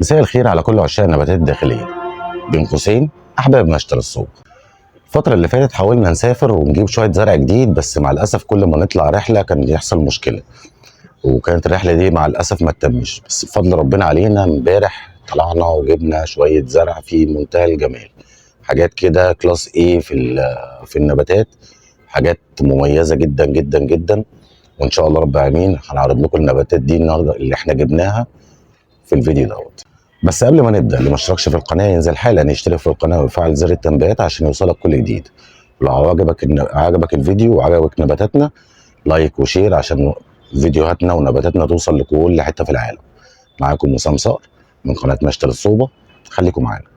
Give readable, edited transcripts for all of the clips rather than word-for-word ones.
مساء الخير على كل عشاق النباتات الداخلية، بين قوسين أحباب مشتل الصوب. الفترة اللي فاتت حاولنا نسافر ونجيب شوية زرع جديد، بس مع الأسف كل ما نطلع رحلة كان يحصل مشكلة، وكانت الرحلة دي مع الأسف ما تتمش. بس بفضل ربنا علينا امبارح طلعنا وجبنا شوية زرع في منتهى الجمال، حاجات كده كلاس A في النباتات، حاجات مميزة جدا جدا جدا. وإن شاء الله رب العالمين هنعرض لكم النباتات دي النهارده اللي احنا جبناها في الفيديو دوت. بس قبل ما نبدا، اللي ما اشتركش في القناه ينزل حالا يشترك في القناه ويفعل زر التنبيهات عشان يوصلك كل جديد. لو عجبك الفيديو وعجبك نباتاتنا، لايك وشير عشان فيديوهاتنا ونباتاتنا توصل لكل حته في العالم. معاكم وسام صقر من قناه مشتل الصوبه، خليكم معانا.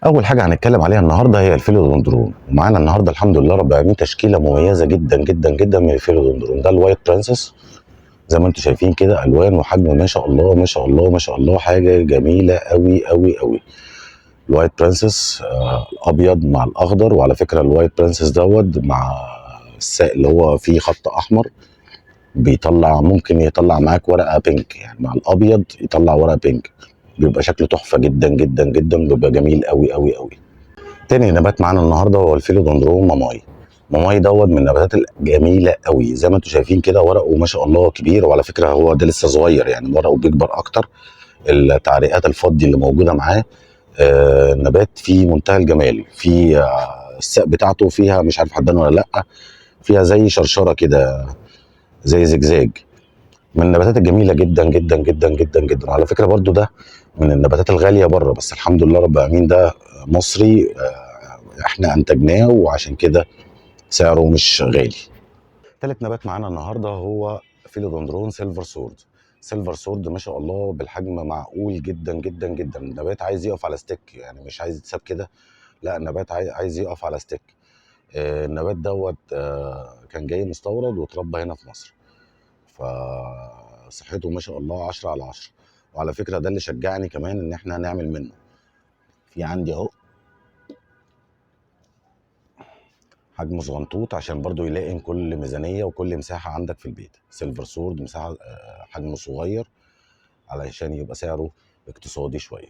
اول حاجه هنتكلم عليها النهارده هي الفيلودندرون، ومعانا النهارده الحمد لله رب العالمين تشكيله مميزه جدا جدا جدا من الفيلودندرون. ده الوايت برنسس، زي ما انتم شايفين كده، الوان وحجم ما شاء الله ما شاء الله ما شاء الله، حاجه جميله قوي قوي قوي. الوايت برنسس الابيض مع الاخضر، وعلى فكره الوايت برنسس دوت مع الساق اللي هو فيه خط احمر بيطلع، ممكن يطلع معاك ورقه بينك، يعني مع الابيض يطلع ورقه بينك، بيبقى شكله تحفه جدا جدا جدا، بيبقى جميل قوي قوي قوي. تاني نبات معانا النهارده هو الفيلودندرون ماماي. ماماي دوت من النباتات الجميله قوي، زي ما انتم شايفين كده ورقه ما شاء الله كبير، وعلى فكره هو ده لسه صغير، يعني ورقه بيكبر اكتر. التعريقات الفضي اللي موجوده معاه، نبات في منتهى الجمال. في الساق بتاعته فيها، مش عارف حدان ولا لا، فيها زي شرشره كده، زي زجزاج. من النباتات الجميله جدا جدا جدا جدا جدا. وعلى فكره برضو ده من النباتات الغاليه بره، بس الحمد لله رب العالمين ده مصري، احنا انتجناه وعشان كده سعره مش غالي. تالت نبات معانا النهارده هو فيلودندرون سيلفر سورد. سيلفر سورد ما شاء الله بالحجم معقول جدا جدا جدا. النبات عايز يقف على ستيك، يعني مش عايز يتساب كده، لا النبات عايز يقف على ستيك. النبات دوت كان جاي مستورد واتربى هنا في مصر، فصحته ما شاء الله 10 على 10. وعلى فكرة ده اللي شجعني كمان ان احنا نعمل منه. في عندي اهو حجم صغنطوط عشان برضو يلائم كل ميزانية وكل مساحة عندك في البيت. سيلفر سورد مساحة حجمه صغير علشان يبقى سعره اقتصادي شوية.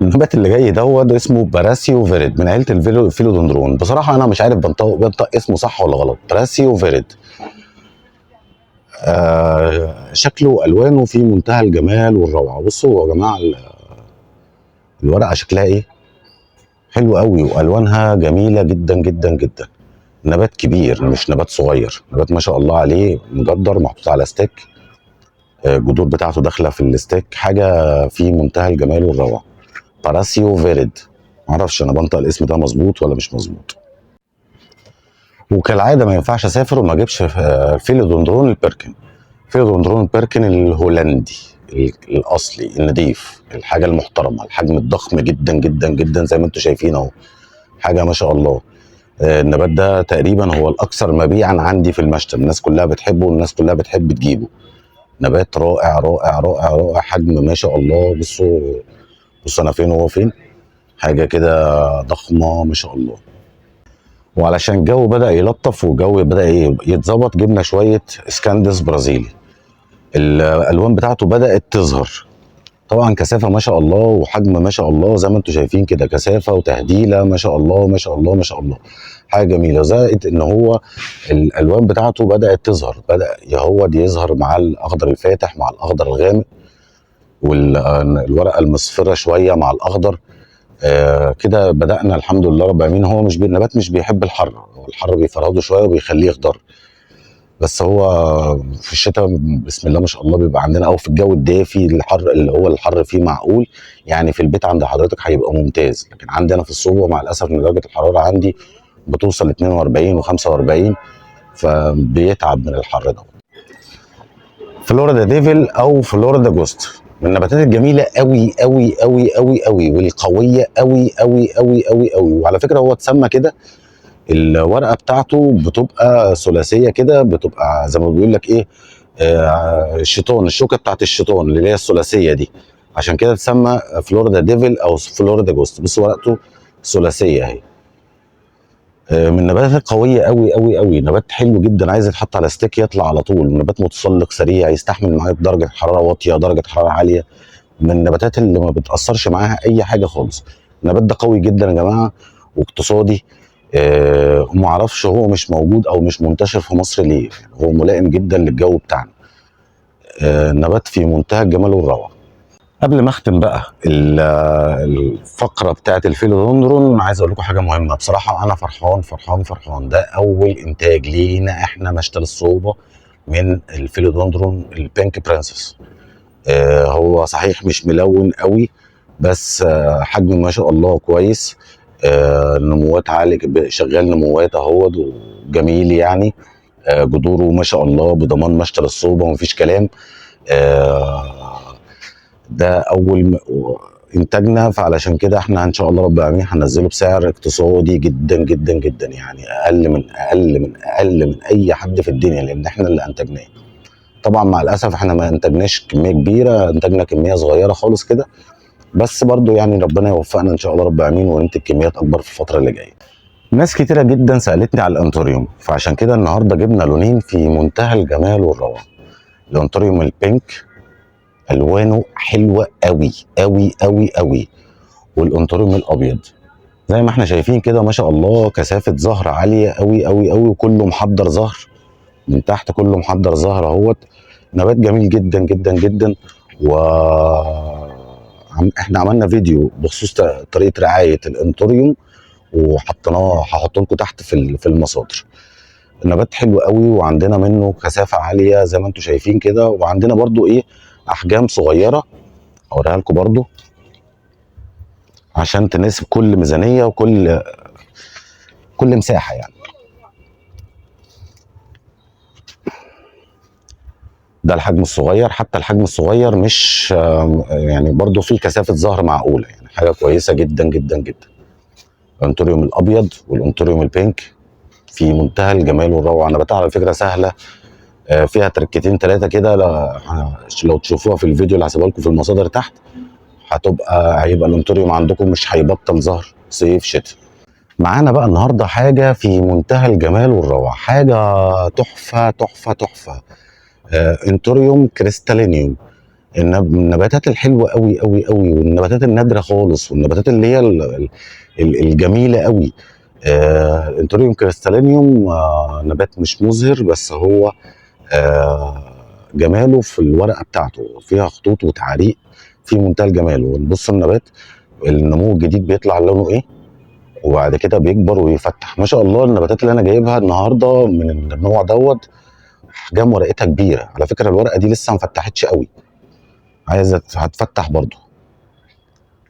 النبات اللي جاي دوت اسمه باراسيو فيريد من عيلة الفيلودندرون. بصراحة أنا مش عارف بنطق اسمه صح ولا غلط. باراسيو فيريد، شكله والوانه في منتهى الجمال والروعه. بصوا يا جماعه الورقه شكلها ايه، حلو قوي، والوانها جميله جدا جدا جدا. نبات كبير مش نبات صغير، نبات ما شاء الله عليه مجدر محطوط على ستيك، الجذور بتاعته داخله في الستيك، حاجه في منتهى الجمال والروعه. باراسيو فيريد، معرفش انا بنطق الاسم ده مظبوط ولا مش مظبوط. وكالعاده ما ينفعش اسافر وما اجيبش فيلودندرون البيركن. فيلودندرون البيركن الهولندي الاصلي النضيف، الحاجه المحترمه، الحجم الضخم جدا جدا جدا زي ما انتم شايفين اهو، حاجه ما شاء الله. النبات ده تقريبا هو الاكثر مبيعا عندي في المشتل، الناس كلها بتحبه والناس كلها بتحب تجيبه. نبات رائع رائع رائع رائع، حجم ما شاء الله. بصوا انا فين وهو فين، حاجه كده ضخمه ما شاء الله. وعلشان الجو بدأ يلطف والجو بدأ يتظبط، جبنا شوية اسكندس برازيلي. الألوان بتاعته بدأت تظهر، طبعا كثافة ما شاء الله وحجم ما شاء الله، زي ما انتم شايفين كده، كثافة وتهديلة ما شاء الله ما شاء الله ما شاء الله، حاجة جميلة. زائد ان هو الألوان بتاعته بدأت تظهر، بدأ يظهر مع الأخضر الفاتح مع الأخضر الغامق، والورقة المصفرة شوية مع الأخضر. كده بدأنا الحمد لله رب العالمين. هو مش النبات مش بيحب الحر، هو الحر بيفرهده شويه وبيخليه يخضر، بس هو في الشتاء بسم الله ما شاء الله بيبقى عندنا، او في الجو الدافي الحر اللي هو الحر فيه معقول، يعني في البيت عند حضرتك هيبقى ممتاز. لكن عندي انا في الصوبه مع الاسف ان درجه الحراره عندي بتوصل 42 و45، فبيتعب من الحر ده. فلوريدا ديفل او فلوريدا جوست من النباتات الجميله قوي قوي قوي قوي قوي، والقويه قوي قوي قوي قوي قوي. وعلى فكره هو اتسمى كده، الورقه بتاعته بتبقى ثلاثيه كده، بتبقى زي ما بيقول لك ايه، الشيطان، الشوكه بتاعت الشيطان اللي هي الثلاثيه دي، عشان كده تسمى فلوريدا ديفل او فلوريدا جوست. بص ورقته ثلاثيه اهي. من النباتات القويه قوي قوي قوي، نبات حلو جدا، عايز يتحط على ستيك يطلع على طول. نبات متسلق سريع، يستحمل معاك درجه حراره واطيه درجه حراره عاليه، من النباتات اللي ما بتاثرش معاها اي حاجه خالص. النبات ده قوي جدا يا جماعه واقتصادي. وما اعرفش هو مش موجود او مش منتشر في مصر ليه، هو ملائم جدا للجو بتاعنا. نبات في منتهى الجمال والروعه. قبل ما اختم بقى الفقره بتاعت الفيلودندرون، عايز اقول لكم حاجه مهمه. بصراحه انا فرحان فرحان فرحان، ده اول انتاج لينا احنا مشتل الصوبه من الفيلودندرون البينك برنسس. هو صحيح مش ملون قوي، بس حجم ما شاء الله كويس. نموات عالي، شغال نموات اهوت وجميل يعني. جذوره ما شاء الله بضمان مشتل الصوبه ومفيش كلام. ده اول انتاجنا، فعلشان كده احنا ان شاء الله رب العالمين هننزله بسعر اقتصادي جدا جدا جدا، يعني اقل من اي حد في الدنيا، لان احنا اللي انتجناه. طبعا مع الاسف احنا ما انتجناش كميه كبيره، انتجنا كميه صغيره خالص كده، بس برضو يعني ربنا يوفقنا ان شاء الله رب العالمين وننتج كميات اكبر في الفتره اللي جايه. ناس كتيره جدا سالتني على الانتوريوم، فعشان كده النهارده جبنا لونين في منتهى الجمال والروعه. الانتوريوم البينك الوانه حلوه قوي قوي قوي قوي، والانتوريوم الابيض زي ما احنا شايفين كده ما شاء الله، كثافه زهر عاليه قوي قوي قوي، وكله محضر زهر من تحت، كله محضر زهر اهوت. نبات جميل جدا جدا جدا. و احنا عملنا فيديو بخصوص طريقه رعايه الانتوريوم وحطيناه، هحط لكم تحت في المصادر. النبات حلو قوي، وعندنا منه كثافه عاليه زي ما انتم شايفين كده، وعندنا برضو ايه احجام صغيره اوريها لكم برضو عشان تناسب كل ميزانيه وكل مساحه يعني. ده الحجم الصغير، حتى الحجم الصغير مش يعني برضو فيه كثافه زهر معقوله، يعني حاجه كويسه جدا جدا جدا. الانتوريوم الابيض والانتوريوم البينك في منتهى الجمال والروعه. نباتها على فكره سهله، فيها تركتين ثلاثه كده، لو تشوفوها في الفيديو اللي هسيبها لكم في المصادر تحت هيبقى الانتوريوم عندكم مش هيبطل زهر صيف شتاء. معانا بقى النهارده حاجه في منتهى الجمال والروعه، حاجه تحفه تحفه تحفه. انتوريوم كريستالينيوم، النباتات الحلوه قوي قوي قوي، والنباتات النادره خالص، والنباتات اللي هي الجميله قوي. انتوريوم كريستالينيوم نبات مش مزهر، بس هو جماله في الورقه بتاعته، فيها خطوط وتعاريق في منتهى الجمال. ونبص النبات النمو الجديد بيطلع لونه ايه، وبعد كده بيكبر ويفتح ما شاء الله. النباتات اللي انا جايبها النهارده من النوع دوت احجام ورقتها كبيره، على فكره الورقه دي لسه ما فتحتش قوي، عايزه هتفتح برضو.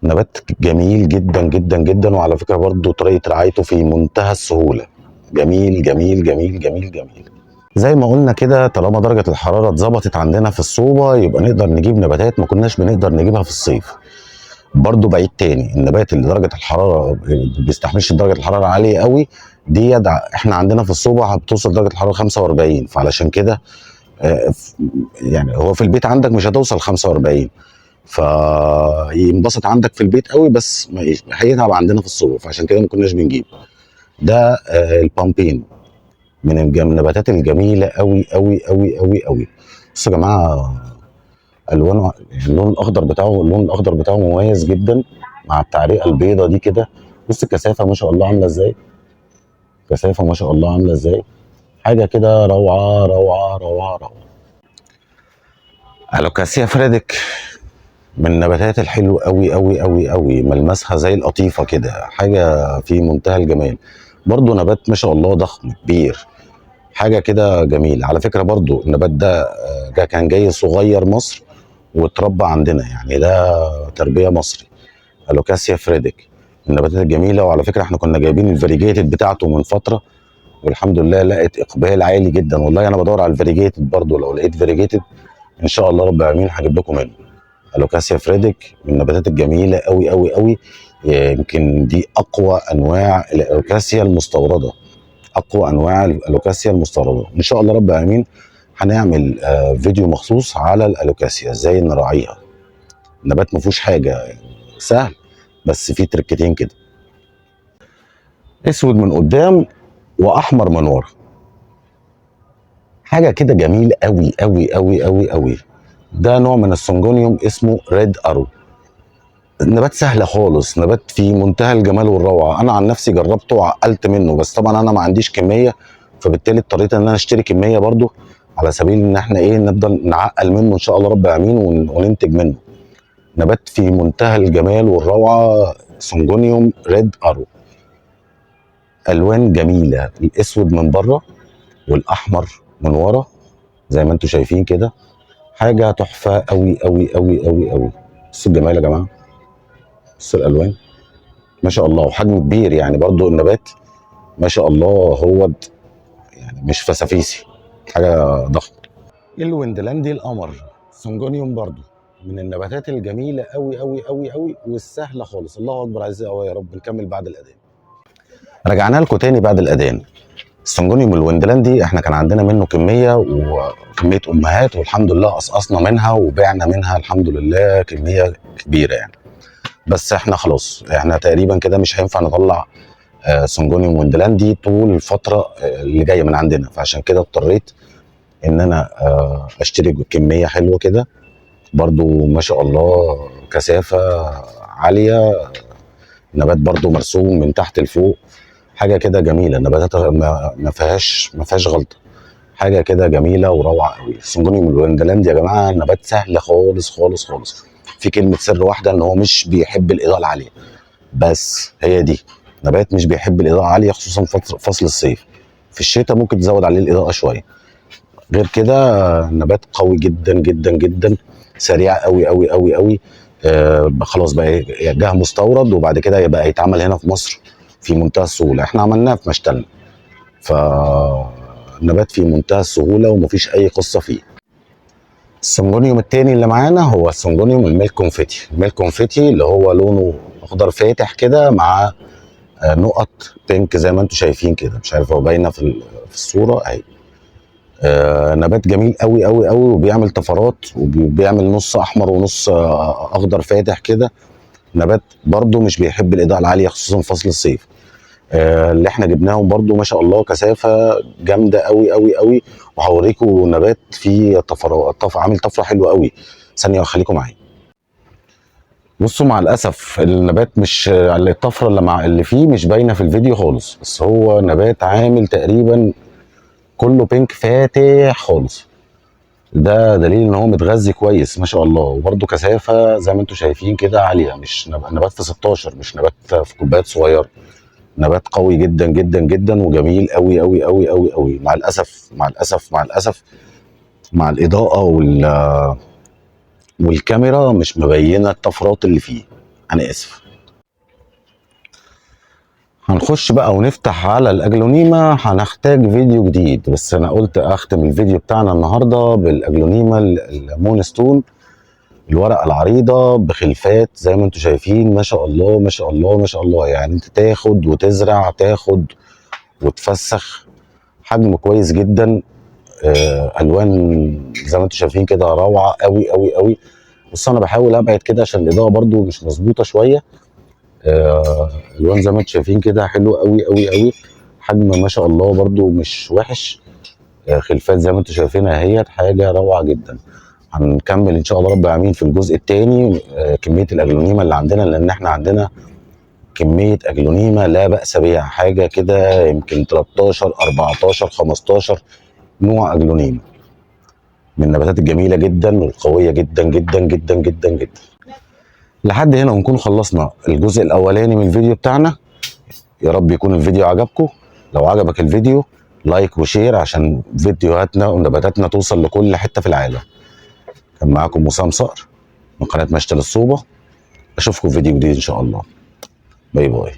نبات جميل جدا جدا جدا، وعلى فكره برضو طريقه رعايته في منتهى السهوله. جميل جميل جميل جميل جميل. زي ما قلنا كده، طالما درجه الحراره اتظبطت عندنا في الصوبه يبقى نقدر نجيب نباتات ما كناش بنقدر نجيبها في الصيف. برضو بعيد تاني، النبات اللي درجه الحراره بيستحملش درجه الحراره عاليه قوي دي، احنا عندنا في الصوبه بتوصل درجه الحراره 45، فعلشان كده يعني هو في البيت عندك مش هتوصل 45، فينبسط عندك في البيت قوي، بس هيتعب عندنا في الصوبه، فعشان كده ما كناش بنجيب. ده البامبين من النباتات الجميله قوي قوي قوي قوي قوي. بصوا يا جماعه الوانه، اللون الاخضر بتاعه مميز جدا مع التعريقه البيضه دي كده. بص الكثافه ما شاء الله عامله ازاي، كثافه ما شاء الله عامله ازاي، حاجه كده روعه روعه روعه روعه. الوكاسيا فريدك من النباتات الحلوه قوي قوي قوي قوي، ملمسها زي القطيفه كده، حاجه في منتهى الجمال. برضو نبات ما شاء الله ضخم كبير، حاجه كده جميل. على فكره برضو النبات ده كان جاي صغير مصر واتربى عندنا، يعني ده تربيه مصري. الوكاسيا فريدك النباتات الجميله. وعلى فكره احنا كنا جايبين الفاريجيتد بتاعته من فتره، والحمد لله لقيت اقبال عالي جدا. والله انا بدور على الفاريجيتد برضو، لو لقيت فاريجيتد ان شاء الله رب العالمين هجيب لكم منه. الوكاسيا فريدك من النباتات الجميله قوي قوي قوي، يمكن دي اقوى انواع الالوكاسيا المستورده، اقوى انواع الالوكاسيا المستورده. ان شاء الله رب العالمين هنعمل فيديو مخصوص على الالوكاسيا ازاي نراعيها. النبات ما فيهوش حاجه، سهل بس فيه تركتين كده. اسود من قدام واحمر من ورا، حاجه كده جميل قوي قوي قوي قوي قوي. ده نوع من السنجونيوم اسمه ريد ارو. النبات سهل خالص، نبات في منتهى الجمال والروعه. انا عن نفسي جربته وعقلت منه، بس طبعا انا ما عنديش كميه، فبالتالي اضطريت ان انا اشتري كميه برضو على سبيل ان احنا ايه نفضل نعقل منه ان شاء الله رب العالمين وننتج منه. نبات في منتهى الجمال والروعه، سنجونيوم ريد ارو. الوان جميله، الاسود من بره والاحمر من ورا زي ما انتم شايفين كده، حاجه تحفه قوي قوي قوي قوي قوي. بصوا الجمال يا جماعه، بصوا الالوان ما شاء الله، وحجم كبير يعني برضو النبات ما شاء الله. هو يعني مش فسافيسي، حاجه ضخمه. الويندلاندي القمر، سنجونيوم برضو من النباتات الجميله قوي قوي قوي قوي والسهله خالص. الله اكبر، عايز قوي يا رب. نكمل بعد الاذان. رجعنا لكم تاني بعد الاذان. السنجونيوم الويندلاندي احنا كان عندنا منه كميه وكميه امهات، والحمد لله قصقصنا منها وبعنا منها الحمد لله كميه كبيره يعني. بس احنا خلاص، احنا تقريبا كده مش هينفع نطلع سنجونيوم ويندلاندي طول الفتره اللي جايه من عندنا، فعشان كده اضطريت ان انا اشتري كميه حلوه كده برضو ما شاء الله، كثافه عاليه. نبات برضو مرسوم من تحت لفوق، حاجه كده جميله. النباتات ما فيهاش غلطه، حاجه كده جميله وروعه قوي. السنجونيوم الويندلاندي يا جماعه نبات سهل خالص خالص خالص. في كلمه سر واحده، ان هو مش بيحب الاضاءه العاليه، بس هي دي. نبات مش بيحب الاضاءه عاليه، خصوصا فصل الصيف. في الشتاء ممكن تزود عليه الاضاءه شويه، غير كده نبات قوي جدا جدا جدا، سريع قوي قوي قوي قوي. خلاص بقى جه مستورد، وبعد كده يبقى يتعمل هنا في مصر في منتهى السهوله. احنا عملناه في مشتل، فالنبات في منتهى السهوله ومفيش اي قصه فيه. السنجونيوم التاني اللي معانا هو السنجونيوم الميلك كونفيتي. الميلك كونفيتي اللي هو لونه اخضر فاتح كده مع نقط بينك زي ما انتم شايفين كده، مش عارف هو باينه في الصوره اهي. نبات جميل قوي قوي قوي، وبيعمل طفرات وبيعمل نص احمر ونص اخضر فاتح كده. نبات برضو مش بيحب الاضاءه العاليه خصوصا فصل الصيف. اللي احنا جبناهم برضو ما شاء الله كثافه جامده قوي قوي قوي. وهوريكم نبات فيه طفرات، عامل طفره حلوه قوي. ثانيه وخليكم معايا. بصوا مع الاسف النبات مش الطفره اللي فيه مش باينه في الفيديو خالص، بس هو نبات عامل تقريبا كله بينك فاتح خالص. ده دليل ان هو متغذي كويس ما شاء الله، وبرده كثافه زي ما انتم شايفين كده عاليه. مش نبات في 16، مش نبات في كوبايات صغيره. نبات قوي جدا جدا جدا وجميل قوي قوي قوي قوي قوي. مع الاسف مع الاسف مع الاسف مع الاضاءه والكاميرا مش مبينه الطفرات اللي فيه، انا اسف. هنخش بقى ونفتح على الاجلونيما. هنحتاج فيديو جديد، بس انا قلت اختم الفيديو بتاعنا النهارده بالاجلونيما المونستون، الورقه العريضه بخلفات زي ما انتم شايفين ما شاء الله ما شاء الله ما شاء الله. يعني انت تاخد وتزرع، تاخد وتفسخ، حجم كويس جدا. الوان زي ما انتم شايفين كده روعه قوي قوي قوي. بص انا بحاول ابعد كده عشان الاضاءه برده مش مظبوطه شويه. الوان زي ما انتم شايفين كده حلو قوي قوي قوي. حجم ما شاء الله برده مش وحش. خلفات زي ما انتم شايفينها اهيت، حاجه روعه جدا. هنكمل ان شاء الله رب العالمين في الجزء الثاني كميه الاجلونيما اللي عندنا، لان احنا عندنا كميه اجلونيما لا باس بها. حاجه كده يمكن 13 14 15 نوع اجلونيما من النباتات الجميله جدا والقويه جدا جدا جدا جدا جدا. لحد هنا ونكون خلصنا الجزء الاولاني من الفيديو بتاعنا. يا رب يكون الفيديو عجبكم. لو عجبك الفيديو لايك وشير عشان فيديوهاتنا ونباتاتنا توصل لكل حته في العالم. كان معاكم وسام صقر من قناه مشتل الصوبه. اشوفكم في فيديو جديد ان شاء الله. باي باي.